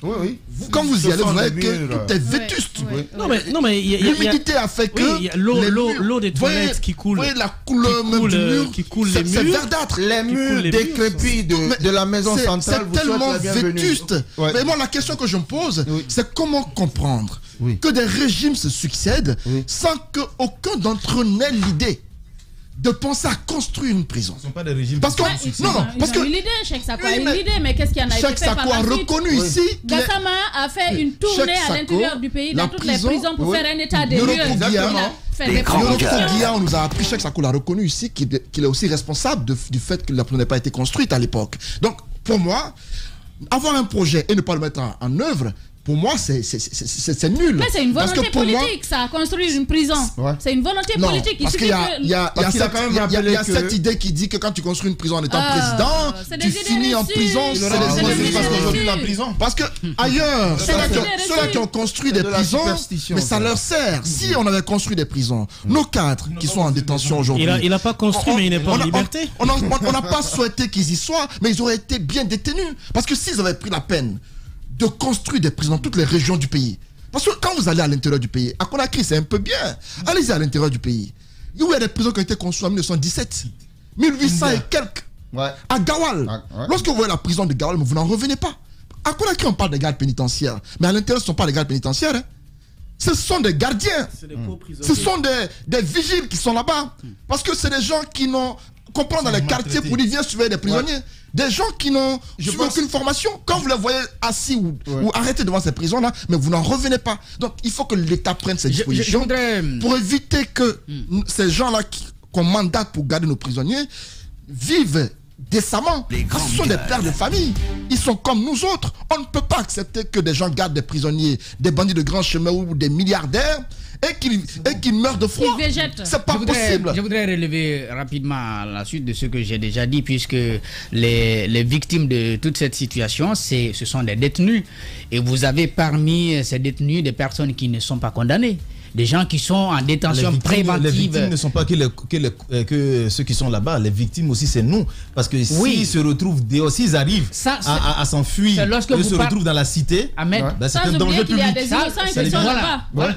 [SPEAKER 8] Quand vous y allez, vous voyez que tout est vétuste.
[SPEAKER 4] Non mais
[SPEAKER 8] l'humidité a fait que
[SPEAKER 4] l'eau des toilettes qui coule.
[SPEAKER 8] Vous voyez la couleur même du mur
[SPEAKER 4] qui coule les murs.
[SPEAKER 8] C'est verdâtre.
[SPEAKER 5] Les murs décrépits de la maison centrale.
[SPEAKER 8] C'est tellement vétuste. Mais moi, la question que je me pose, c'est comment comprendre que des régimes se succèdent sans qu'aucun d'entre eux n'ait l'idée de penser à construire une prison.
[SPEAKER 7] Ce ne sont pas des régimes.
[SPEAKER 8] Parce que
[SPEAKER 3] ils ont eu l'idée, Cheikh Sako a eu l'idée, mais qu'est-ce qu'il y en a été fait par la suite?
[SPEAKER 8] Reconnu ici.
[SPEAKER 3] Gassama a fait une tournée à l'intérieur du pays, dans toutes les prisons, pour faire un état des lieux.
[SPEAKER 8] On nous a appris, Cheikh Sako l'a reconnu ici, qu'il est aussi responsable du fait que la prison n'ait pas été construite à l'époque. Donc, pour moi, avoir un projet et ne pas le mettre en œuvre, pour moi, c'est nul.
[SPEAKER 3] Mais c'est une volonté politique, ça, construire une prison. C'est une volonté politique.
[SPEAKER 8] Parce qu'il y a cette idée qui dit que quand tu construis une prison en étant président, tu finis en prison.
[SPEAKER 7] Parce qu'aujourd'hui, la prison.
[SPEAKER 8] Parce que ailleurs, ceux-là qui ont construit des prisons, mais ça leur sert. Si on avait construit des prisons, nos cadres qui sont en détention aujourd'hui.
[SPEAKER 4] Il n'a pas construit, mais il n'est pas en liberté.
[SPEAKER 8] On n'a pas souhaité qu'ils y soient, mais ils auraient été bien détenus. Parce que s'ils avaient pris la peine de construire des prisons dans toutes les régions du pays. Parce que quand vous allez à l'intérieur du pays, à Conakry, c'est un peu bien. Allez-y à l'intérieur du pays. Il y a des prisons qui ont été construites en 1917. 1800 et quelques. À Gawal. Lorsque vous voyez la prison de Gawal, vous n'en revenez pas. À Conakry, on parle des gardes pénitentiaires. Mais à l'intérieur, ce ne sont pas des gardes pénitentiaires. Ce sont des gardiens. Ce sont des vigiles qui sont là-bas. Parce que c'est des gens qui n'ont qu'on prend dans les quartiers pour dire viens surveiller des prisonniers. Des gens qui n'ont aucune formation. Quand vous les voyez assis ou arrêtés devant ces prisons-là, mais vous n'en revenez pas. Donc il faut que l'État prenne ses dispositions pour éviter que ces gens-là qu'on mandate pour garder nos prisonniers vivent décemment. Ce sont des pères de famille. Ils sont comme nous autres. On ne peut pas accepter que des gens gardent des prisonniers, des bandits de grand chemin ou des milliardaires et qu'ils meurent de froid. C'est pas possible.
[SPEAKER 6] Je voudrais relever rapidement la suite de ce que j'ai déjà dit, puisque les victimes de toute cette situation, ce sont des détenus. Et vous avez parmi ces détenus des personnes qui ne sont pas condamnées. Des gens qui sont en détention préventive.
[SPEAKER 7] Les victimes ne sont pas que ceux qui sont là-bas. Les victimes aussi, c'est nous. Parce que s'ils se retrouvent dehors, s'ils arrivent à s'enfuir, ils se retrouvent dans la cité, c'est un danger public.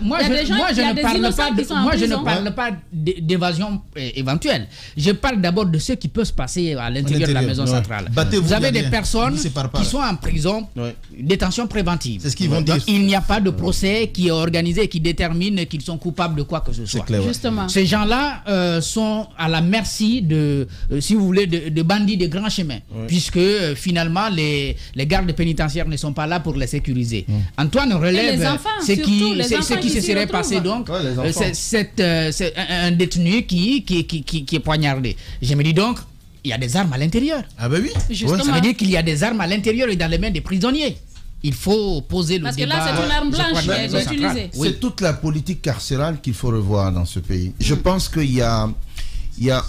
[SPEAKER 6] Moi, je ne parle pas d'évasion éventuelle. Je parle d'abord de ce qui peut se passer à l'intérieur de la maison centrale. Vous avez des personnes qui sont en prison, détention préventive.
[SPEAKER 7] C'est ce qu'ils vont dire.
[SPEAKER 6] Il n'y a pas de procès qui est organisé et qui détermine qu'ils sont coupables de quoi que ce soit.
[SPEAKER 7] Clair,
[SPEAKER 3] justement.
[SPEAKER 6] Ces gens-là sont à la merci de, si vous voulez, de bandits de grand chemin, puisque finalement les gardes pénitentiaires ne sont pas là pour les sécuriser. Antoine relève ce qui se serait passé donc. C'est un détenu qui est poignardé. Je me dis donc, il y a des armes à l'intérieur.
[SPEAKER 7] Ah ben oui.
[SPEAKER 6] Justement. Ça veut dire qu'il y a des armes à l'intérieur et dans les mains des prisonniers. Il faut poser le débat.
[SPEAKER 3] Parce que là, c'est une arme blanche qui est utilisée.
[SPEAKER 5] C'est toute la politique carcérale qu'il faut revoir dans ce pays. Je pense qu'il y a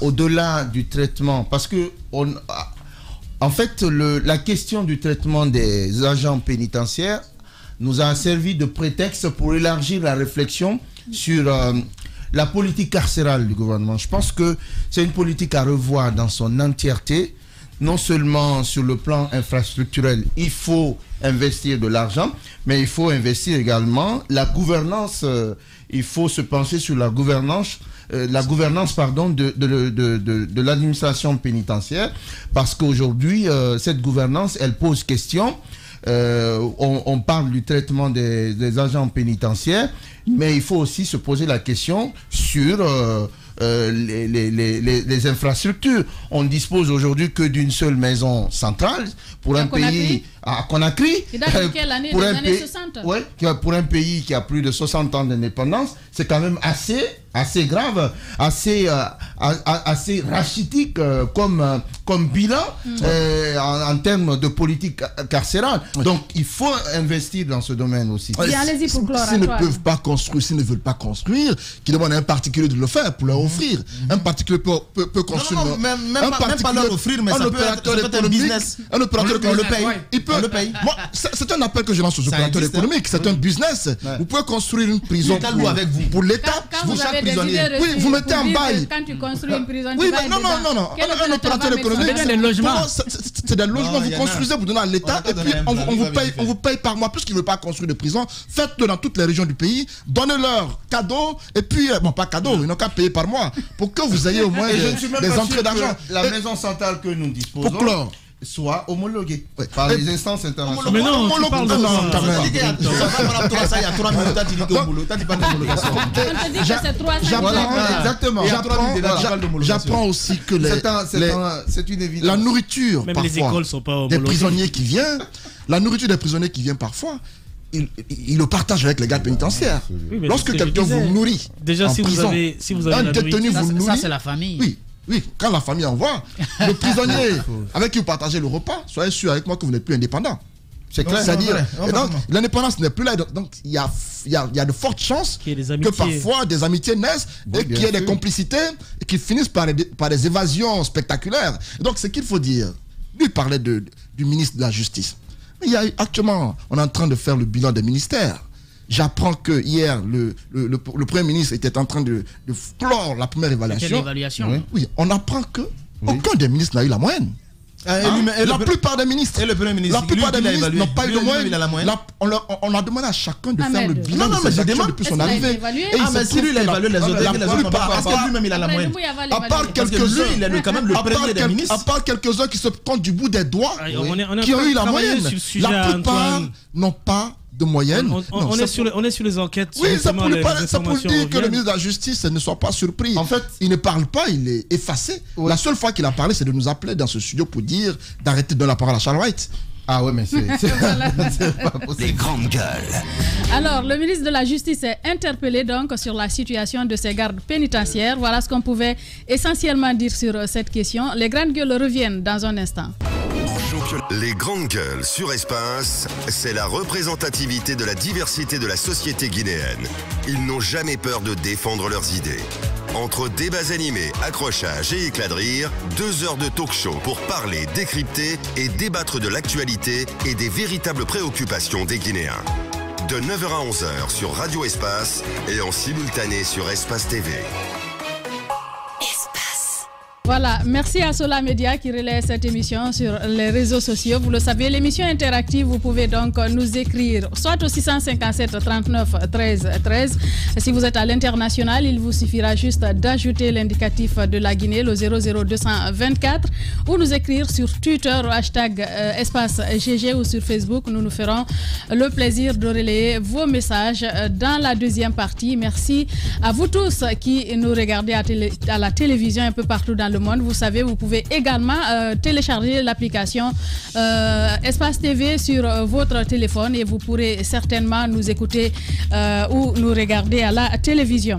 [SPEAKER 5] au-delà du traitement, parce que en fait, la question du traitement des agents pénitentiaires nous a servi de prétexte pour élargir la réflexion sur la politique carcérale du gouvernement. Je pense que c'est une politique à revoir dans son entièreté. Non seulement sur le plan infrastructurel, il faut investir de l'argent, mais il faut investir également la gouvernance. Il faut se pencher sur la gouvernance de l'administration pénitentiaire, parce qu'aujourd'hui, cette gouvernance, elle pose question. On parle du traitement des agents pénitentiaires, mais il faut aussi se poser la question sur les infrastructures. On ne dispose aujourd'hui que d'une seule maison centrale pour un pays à Conakry.
[SPEAKER 3] Qui date de quelle année? Des années 60?
[SPEAKER 5] Oui, pour un pays qui a plus de 60 ans d'indépendance, c'est quand même assez grave, assez rachitique comme bilan en termes de politique carcérale. Donc il faut investir dans ce domaine aussi.
[SPEAKER 3] Allez-y pour clore.
[SPEAKER 8] S'ils ne peuvent pas construire, s'ils ne veulent pas construire, qu'ils demandent à un particulier de le faire pour leur offrir. Un particulier peut construire.
[SPEAKER 7] Non, même pas leur offrir, mais ça peut être un business.
[SPEAKER 8] Un opérateur
[SPEAKER 7] on le paye.
[SPEAKER 8] On le paye. C'est un appel que je lance aux opérateurs économiques. C'est un business. Vous pouvez construire une prison pour l'État.
[SPEAKER 3] Pour chaque prisonnier.
[SPEAKER 8] Oui, vous mettez en bail.
[SPEAKER 3] Quand tu construis une prison,
[SPEAKER 8] oui, non. Un opérateur économique, c'est des logements. Vous construisez, vous donnez à l'État et puis on vous paye par mois. Puisqu'ils ne veulent pas construire de prison, faites-le dans toutes les régions du pays. Donnez-leur cadeau et puis, bon, pas cadeau, ils n'ont qu'à payer par mois pour que vous ayez au moins des entrées d'argent.
[SPEAKER 5] La maison centrale que nous disposons soit homologué par les instances internationales.
[SPEAKER 4] Mais non, tu parles de ça.
[SPEAKER 7] Il y a 3 minutes, tu dis que
[SPEAKER 8] j'apprends aussi que
[SPEAKER 5] c'est une évidence.
[SPEAKER 8] La nourriture,
[SPEAKER 4] même
[SPEAKER 8] parfois,
[SPEAKER 4] les écoles sont pas homologuées.
[SPEAKER 8] des prisonniers qui viennent, parfois, il le partage avec les gardes pénitentiaires.
[SPEAKER 4] Oui,
[SPEAKER 8] lorsque quelqu'un vous nourrit,
[SPEAKER 4] déjà si vous avez
[SPEAKER 8] un détenu vous nourrit,
[SPEAKER 6] ça c'est la famille.
[SPEAKER 8] Oui, quand la famille envoie, le prisonnier avec qui vous partagez le repas, soyez sûr avec moi que vous n'êtes plus indépendant. C'est clair. C'est-à-dire, l'indépendance n'est plus là. Donc, il y a de fortes chances que parfois des amitiés naissent et qu'il y ait des complicités et qui finissent par des évasions spectaculaires. Et donc, ce qu'il faut dire, lui parlait du ministre de la Justice. Mais actuellement, on est en train de faire le bilan des ministères. J'apprends que hier, le Premier ministre était en train de clore la première évaluation. Oui, on apprend que aucun des ministres n'a eu la moyenne. La plupart des ministres, n'ont pas eu de moyenne. On a demandé à chacun de faire le bilan de ses actions depuis son arrivée.
[SPEAKER 7] Mais si lui il a évalué les autres, parce que lui-même il a la moyenne.
[SPEAKER 8] À part quelques-uns, il est quand même le premier des ministres. À part quelques-uns qui se comptent du bout des doigts, qui ont eu la moyenne. La plupart n'ont pas de moyenne.
[SPEAKER 4] On est sur les enquêtes.
[SPEAKER 8] Oui, ça pour dire que le ministre de la Justice ne soit pas surpris.
[SPEAKER 5] En fait,
[SPEAKER 8] il ne parle pas, il est effacé. Oui. La seule fois qu'il a parlé, c'est de nous appeler dans ce studio pour dire d'arrêter de donner la parole à Charles White.
[SPEAKER 5] Ah ouais, mais c'est
[SPEAKER 2] pas possible. Les grandes gueules.
[SPEAKER 3] Alors, le ministre de la Justice est interpellé donc sur la situation de ces gardes pénitentiaires. Voilà ce qu'on pouvait essentiellement dire sur cette question. Les grandes gueules reviennent dans un instant.
[SPEAKER 9] Les grandes gueules sur Espace, c'est la représentativité de la diversité de la société guinéenne. Ils n'ont jamais peur de défendre leurs idées. Entre débats animés, accrochages et éclats de rire, 2 heures de talk show pour parler, décrypter et débattre de l'actualité et des véritables préoccupations des Guinéens. De 9h à 11h sur Radio Espace et en simultané sur Espace TV.
[SPEAKER 3] Voilà, merci à Sola Média qui relaie cette émission sur les réseaux sociaux. Vous le savez, l'émission interactive, vous pouvez donc nous écrire soit au 657 39 13 13. Si vous êtes à l'international, il vous suffira juste d'ajouter l'indicatif de la Guinée, le 00224, ou nous écrire sur Twitter, hashtag espace GG ou sur Facebook. Nous nous ferons le plaisir de relayer vos messages dans la deuxième partie. Merci à vous tous qui nous regardez à la télévision un peu partout dans le monde. Vous savez, vous pouvez également télécharger l'application Espace TV sur votre téléphone et vous pourrez certainement nous écouter ou nous regarder à la télévision.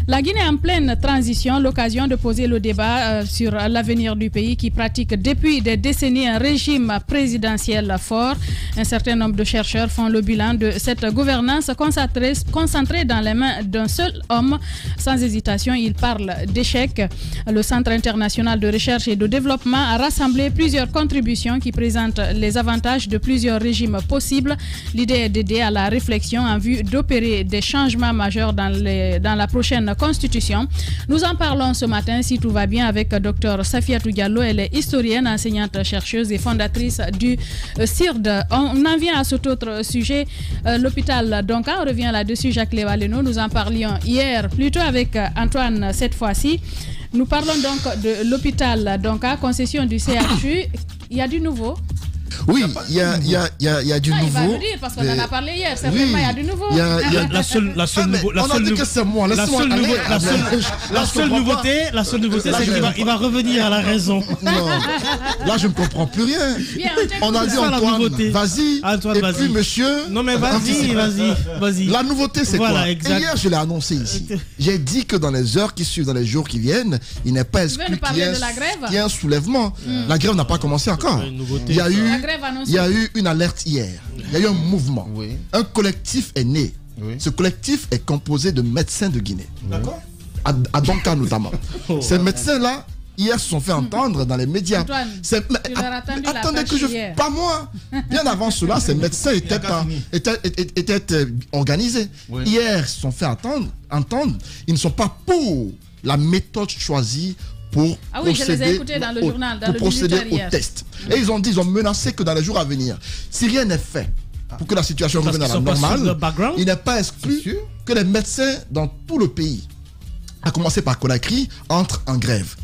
[SPEAKER 3] La Guinée en pleine transition, l'occasion de poser le débat sur l'avenir du pays qui pratique depuis des décennies un régime présidentiel fort. Un certain nombre de chercheurs font le bilan de cette gouvernance concentrée dans les mains d'un seul homme. Sans hésitation, il parle d'échec. Le Centre international de recherche et de développement a rassemblé plusieurs contributions qui présentent les avantages de plusieurs régimes possibles. L'idée est d'aider à la réflexion en vue d'opérer des changements majeurs dans la prochaine constitution. Nous en parlons ce matin, si tout va bien, avec Dr Safiatou Diallo. Elle est historienne, enseignante, chercheuse et fondatrice du CIRD. On en vient à cet autre sujet, l'hôpital Donka. On revient là-dessus, Jacques Lévaleno. Nous en parlions hier, plutôt avec Antoine cette fois-ci. Nous parlons donc de l'hôpital Donka, concession du CHU. Il y a du nouveau?
[SPEAKER 8] Oui, il y a du nouveau. Il va nous dire,
[SPEAKER 3] parce qu'on en a parlé hier, certainement, il y a du nouveau.
[SPEAKER 4] La seule nouveauté, c'est qu'il va revenir à la raison.
[SPEAKER 8] Non, là, je ne comprends plus rien. On a dit Antoine, vas-y, et puis monsieur...
[SPEAKER 4] Non mais vas-y.
[SPEAKER 8] La nouveauté, c'est quoi? Hier, je l'ai annoncé ici. J'ai dit que dans les heures qui suivent, dans les jours qui viennent, il n'est pas exclu qu'il y ait un soulèvement. La grève n'a pas commencé encore. Il y a eu une alerte hier. Il y a eu un mouvement. Oui. Un collectif est né. Oui. Ce collectif est composé de médecins de Guinée. D'accord. À Donka notamment. Ces médecins-là, hier, se sont fait entendre dans les médias.
[SPEAKER 3] Antoine,
[SPEAKER 8] attendez que je... Pas moi. Bien avant cela, ces médecins étaient organisés. Oui. Hier, ils se sont fait entendre. Ils ne sont pas pour la méthode choisie pour procéder au test. Et ils ont menacé que dans les jours à venir, si rien n'est fait pour que la situation revienne à la normale, il n'est pas exclu que les médecins dans tout le pays, à commencer par Conakry, entrent en grève.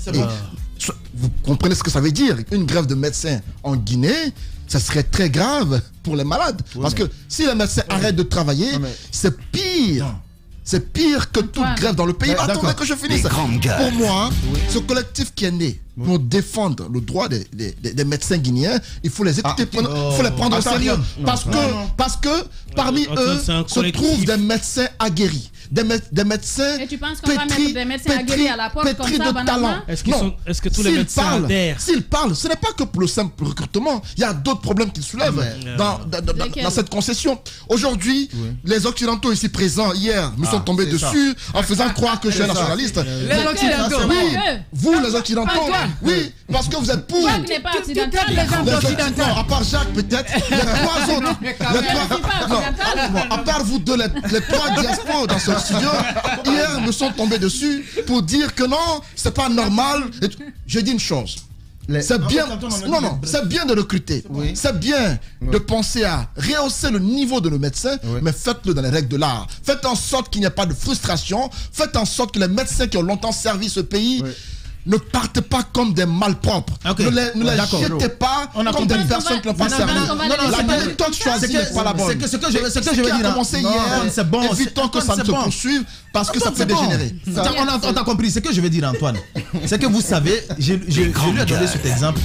[SPEAKER 8] Vous comprenez ce que ça veut dire? Une grève de médecins en Guinée, ça serait très grave pour les malades. Parce que si les médecins arrêtent de travailler, c'est pire. Non. C'est pire que toute grève dans le pays. Attendez que je finisse. Pour moi, ce collectif qui est né pour défendre le droit des médecins guinéens, il faut les écouter, il faut les prendre au sérieux. Parce que parmi eux se trouvent des médecins aguerris. Des médecins.
[SPEAKER 3] Et tu penses qu'on va mettre des médecins aguerris à la porte comme ça,
[SPEAKER 8] de talent.
[SPEAKER 4] Est-ce que tous les médecins adhèrent?
[SPEAKER 8] S'ils parlent, ce n'est pas que pour le simple recrutement. Il y a d'autres problèmes qu'ils soulèvent dans cette concession. Aujourd'hui, les Occidentaux ici présents, hier, nous sont tombés dessus en faisant croire que je suis un nationaliste.
[SPEAKER 3] Les Occidentaux.
[SPEAKER 8] Oui, vous les Occidentaux. Oui, parce que vous êtes pour.
[SPEAKER 3] Jacques n'est pas occidental, les gens occidentaux.
[SPEAKER 8] À part Jacques, peut-être. Les trois autres. À part vous deux, les trois diasporas dans ce studio, hier, me sont tombés dessus pour dire que non, c'est pas normal. Je dis une chose. C'est bien, c'est bien de recruter. Oui. C'est bien de penser à rehausser le niveau de nos médecins, mais faites-le dans les règles de l'art. Faites en sorte qu'il n'y ait pas de frustration. Faites en sorte que les médecins qui ont longtemps servi ce pays ne partez pas comme des malpropres.
[SPEAKER 7] Okay.
[SPEAKER 8] Ne les jetez pas comme des personnes qui l'ont pas servi. La méthode choisie n'est pas la bonne.
[SPEAKER 7] C'est ce que je veux dire.
[SPEAKER 8] Commencé hier,
[SPEAKER 7] c'est bon.
[SPEAKER 8] Évitons que ça ne se poursuive parce que ça peut dégénérer.
[SPEAKER 7] On t'a compris. Ce que je veux dire, Antoine, c'est que vous savez, je lui ai donné cet exemple,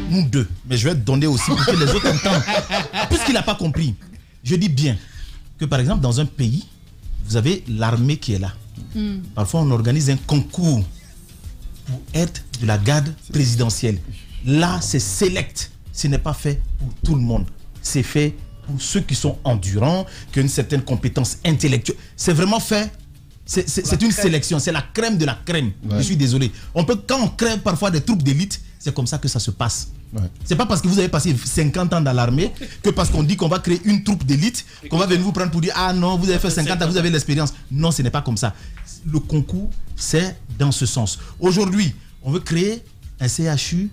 [SPEAKER 7] nous deux, mais je vais te donner aussi pour que les autres entendent. Puisqu'il n'a pas compris, je dis bien que par exemple dans un pays, vous avez l'armée qui est là. Parfois on organise un concours pour être de la garde présidentielle. Là c'est select, ce n'est pas fait pour tout le monde. C'est fait pour ceux qui sont endurants, qui ont une certaine compétence intellectuelle. C'est vraiment fait. C'est une sélection, c'est la crème de la crème. Ouais. Je suis désolé. Quand on crée parfois des troupes d'élite, c'est comme ça que ça se passe. Ouais. C'est pas parce que vous avez passé 50 ans dans l'armée que parce qu'on dit qu'on va créer une troupe d'élite, qu'on va venir vous prendre pour dire ah non, vous avez fait 50 ans, vous avez l'expérience. Non, ce n'est pas comme ça. Le concours, c'est dans ce sens. Aujourd'hui, on veut créer un CHU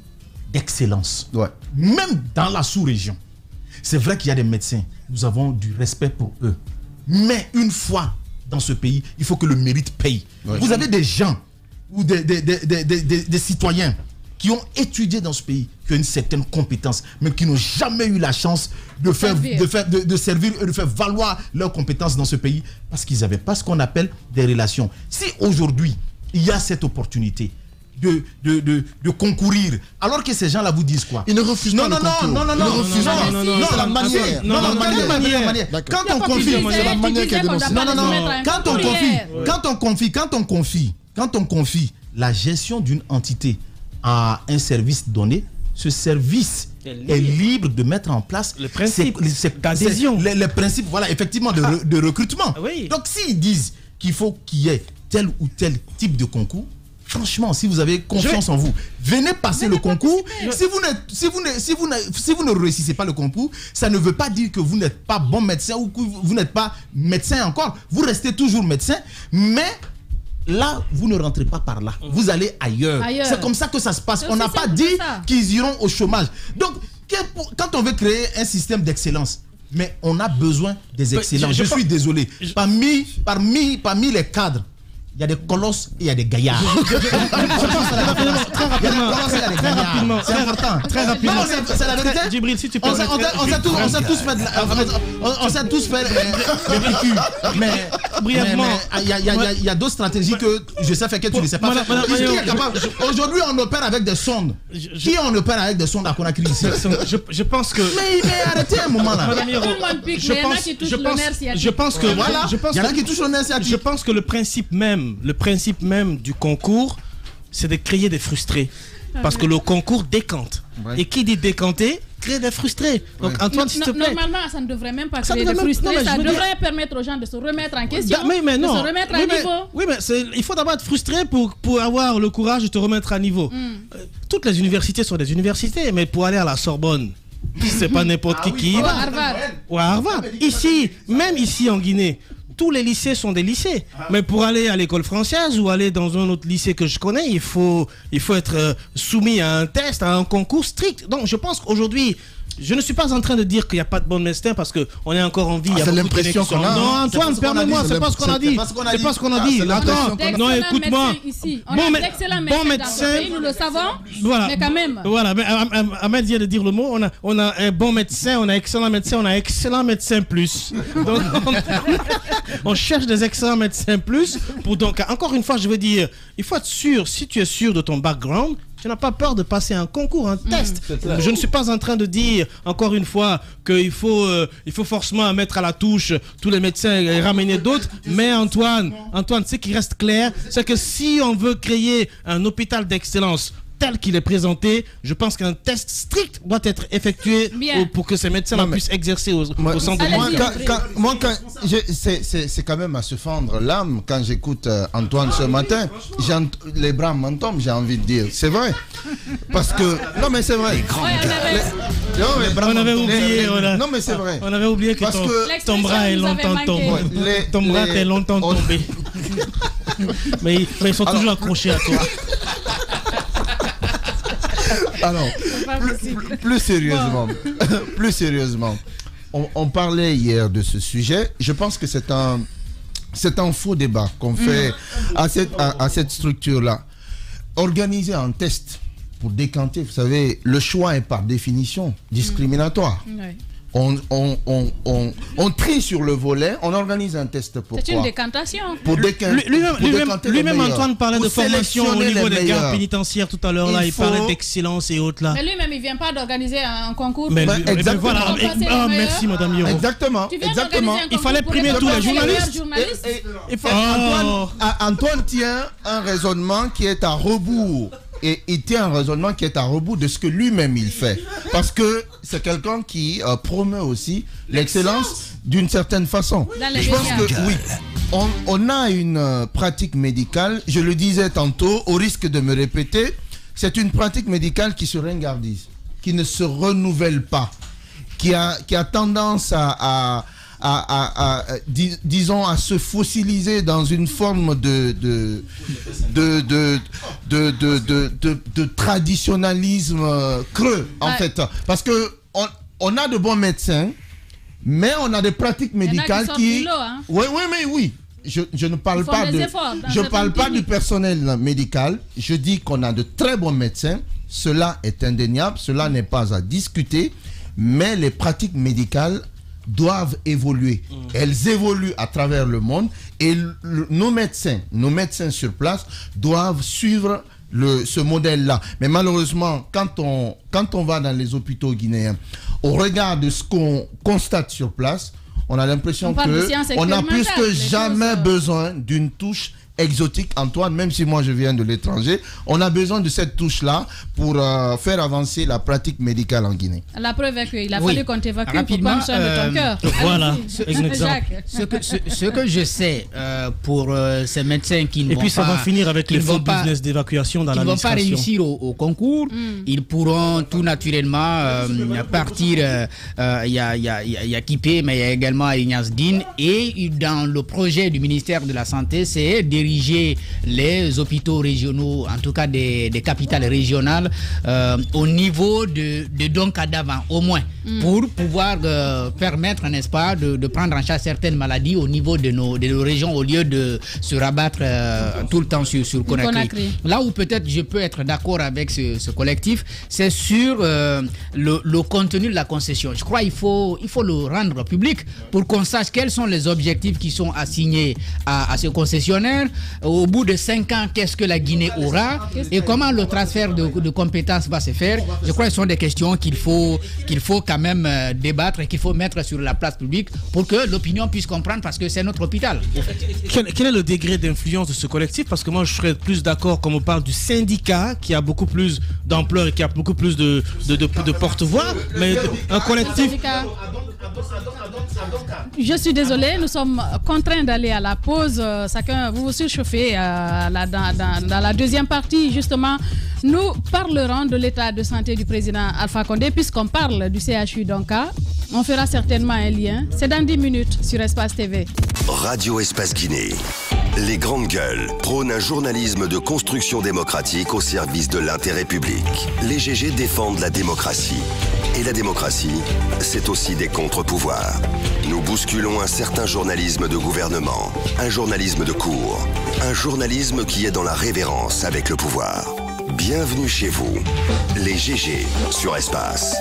[SPEAKER 7] d'excellence. Ouais. Même dans la sous-région. C'est vrai qu'il y a des médecins. Nous avons du respect pour eux. Mais une fois dans ce pays, il faut que le mérite paye. Ouais. Vous avez des gens ou des citoyens qui ont étudié dans ce pays, qui ont une certaine compétence, mais qui n'ont jamais eu la chance de servir et de faire valoir leurs compétences dans ce pays parce qu'ils n'avaient pas ce qu'on appelle des relations. Si aujourd'hui, il y a cette opportunité de concourir, alors que ces gens-là vous disent quoi?
[SPEAKER 8] Ils ne refusent pas le concours.
[SPEAKER 7] Non, c'est la manière. Quand on confie, c'est la manière qui est dénoncée. Quand on confie la gestion d'une entité à un service donné, ce service est libre de mettre en place
[SPEAKER 4] le principe d'adhésion.
[SPEAKER 7] Les principes, voilà, effectivement, de recrutement.
[SPEAKER 4] Oui.
[SPEAKER 7] Donc, s'ils disent qu'il faut qu'il y ait tel ou tel type de concours, franchement, si vous avez confiance en vous, venez passer le concours. Si vous ne réussissez pas le concours, ça ne veut pas dire que vous n'êtes pas bon médecin ou que vous n'êtes pas médecin encore. Vous restez toujours médecin, mais là, vous ne rentrez pas par là. Vous allez ailleurs. C'est comme ça que ça se passe. On n'a pas dit qu'ils iront au chômage. Donc, quand on veut créer un système d'excellence, mais on a besoin des excellents. Je suis désolé. Parmi les cadres, il y a des colosses et il y a des gaillards.
[SPEAKER 4] Très rapidement.
[SPEAKER 7] C'est la vérité.
[SPEAKER 4] Djibril, si tu peux.
[SPEAKER 7] On s'est tous fait des vécus. Mais brièvement, il y a d'autres stratégies que je sais faire que tu ne sais pas faire. Aujourd'hui, on opère avec des sondes. Qui on opère avec des sondes à Conakry ici?
[SPEAKER 4] Je pense que.
[SPEAKER 7] Mais arrêtez un moment là.
[SPEAKER 4] Je pense que.
[SPEAKER 7] Voilà. Il y en a qui touchent le nerf sciatique.
[SPEAKER 4] Je pense que le principe même du concours, c'est de créer des frustrés. Parce que le concours décante. Ouais. Et qui dit décanter, crée des frustrés. Donc Antoine, s'il te plaît.
[SPEAKER 3] Normalement, ça ne devrait même pas créer des frustrés. Ça devrait permettre aux gens de se remettre en question,
[SPEAKER 4] de
[SPEAKER 3] se remettre à niveau.
[SPEAKER 4] Oui, mais il faut d'abord être frustré pour avoir le courage de te remettre à niveau. Toutes les universités sont des universités, mais pour aller à la Sorbonne, c'est pas n'importe qui y va. Ou à Harvard. Même ici en Guinée, tous les lycées sont des lycées. Mais pour aller à l'école française ou aller dans un autre lycée que je connais, il faut être soumis à un test, à un concours strict. Donc je pense qu'aujourd'hui, je ne suis pas en train de dire qu'il n'y a pas de bons médecins parce qu'on est encore en vie.
[SPEAKER 8] C'est l'impression qu'on a.
[SPEAKER 4] Non, Antoine, permets-moi, c'est pas ce qu'on a dit. C'est pas ce qu'on a dit. Attends, non, écoute-moi.
[SPEAKER 3] Bon médecin, nous le savons, mais quand même.
[SPEAKER 4] Voilà, Ahmed vient de dire le mot. On a un bon médecin, on a excellent médecin, on a excellent médecin plus. Donc, on cherche des excellents médecins plus. Donc, encore une fois, je veux dire, il faut être sûr, si tu es sûr de ton background, tu n'as pas peur de passer un concours, un test. Je ne suis pas en train de dire, encore une fois, qu'il faut forcément mettre à la touche tous les médecins et ramener d'autres. Mais Antoine, ce qui reste clair, c'est que si on veut créer un hôpital d'excellence tel qu'il est présenté, je pense qu'un test strict doit être effectué pour que ces médecins puissent exercer au centre de
[SPEAKER 5] moi, c'est quand même à se fendre l'âme quand j'écoute Antoine ce matin. Les bras m'en tombent, j'ai envie de dire. C'est vrai. Parce que... Non, mais c'est vrai.
[SPEAKER 4] On avait oublié.
[SPEAKER 5] Non, mais c'est vrai.
[SPEAKER 4] On avait oublié que ton bras est longtemps tombé. Ton bras est longtemps tombé. Mais ils sont toujours accrochés à toi.
[SPEAKER 5] Alors, plus sérieusement, on parlait hier de ce sujet. Je pense que c'est un faux débat qu'on fait à cette structure-là. organiser un test pour décanter, vous savez, le choix est par définition discriminatoire. Oui. On trie sur le volet, on organise un test. Pourquoi?
[SPEAKER 3] C'est une décantation.
[SPEAKER 4] Lui-même Antoine parlait de formation au niveau des gardes pénitentiaires tout à l'heure. Il parlait d'excellence et autres là.
[SPEAKER 3] Mais lui-même, il ne vient pas d'organiser un concours.
[SPEAKER 5] Exactement.
[SPEAKER 4] Merci Madame Yoro.
[SPEAKER 5] Exactement.
[SPEAKER 4] Il fallait primer tous les journalistes.
[SPEAKER 5] Antoine tient un raisonnement qui est à rebours. Et il tient un raisonnement qui est à rebout de ce que lui-même il fait. Parce que c'est quelqu'un qui promeut aussi l'excellence d'une certaine façon. Je pense que oui, on a une pratique médicale, je le disais tantôt, au risque de me répéter, c'est une pratique médicale qui se ringardise, qui ne se renouvelle pas, qui a tendance disons, à se fossiliser dans une forme de traditionnalisme creux, en fait. Parce que on a de bons médecins, mais on a des pratiques médicales qui... Oui. Je ne parle pas du personnel médical. Je dis qu'on a de très bons médecins. Cela est indéniable. Cela n'est pas à discuter. Mais les pratiques médicales doivent évoluer. Elles évoluent à travers le monde et nos médecins sur place doivent suivre ce modèle-là. Mais malheureusement, quand on va dans les hôpitaux guinéens, au regard de ce qu'on constate sur place, on a l'impression qu'on a plus que jamais besoin d'une touche exotique, Antoine, même si moi je viens de l'étranger, on a besoin de cette touche-là pour faire avancer la pratique médicale en Guinée.
[SPEAKER 3] La preuve est qu'il a fallu qu'on t'évacue pour prendre soin de ton cœur.
[SPEAKER 4] Voilà,
[SPEAKER 6] ce que je sais pour ces médecins qui ne vont pas...
[SPEAKER 4] Et puis ça va finir avec les faux business d'évacuation dans l'administration.
[SPEAKER 6] Ils ne vont pas réussir au concours, ils pourront tout naturellement partir, il y a Kipé, mais il y a également Ignace Dine, et dans le projet du ministère de la Santé, c'est diriger les hôpitaux régionaux, en tout cas des capitales régionales, au niveau de Donkadava, au moins, pour pouvoir permettre, n'est-ce pas, de prendre en charge certaines maladies au niveau de nos régions, au lieu de se rabattre tout le temps sur Conakry. Là où peut-être je peux être d'accord avec ce collectif, c'est sur le contenu de la concession. Je crois qu'il faut le rendre public pour qu'on sache quels sont les objectifs qui sont assignés à ce concessionnaire. Au bout de 5 ans, qu'est-ce que la Guinée aura et comment le transfert de compétences va se faire. Je crois que ce sont des questions qu'il faut quand même débattre et qu'il faut mettre sur la place publique pour que l'opinion puisse comprendre, parce que c'est notre hôpital.
[SPEAKER 4] Quel est le degré d'influence de ce collectif? Parce que moi, je serais plus d'accord quand on parle du syndicat qui a beaucoup plus d'ampleur et qui a beaucoup plus de porte-voix, mais un collectif...
[SPEAKER 3] Je suis désolé, nous sommes contraints d'aller à la pause. Chacun, vous vous surchauffez dans la deuxième partie. Justement, nous parlerons de l'état de santé du président Alpha Condé, puisqu'on parle du CHU d'Onka. On fera certainement un lien. C'est dans 10 minutes sur Espace TV.
[SPEAKER 9] Radio Espace Guinée. Les grandes gueules prônent un journalisme de construction démocratique au service de l'intérêt public. Les GG défendent la démocratie. Et la démocratie, c'est aussi des contre-pouvoirs. Nous bousculons un certain journalisme de gouvernement, un journalisme de cour, un journalisme qui est dans la révérence avec le pouvoir. Bienvenue chez vous, les GG sur Espace.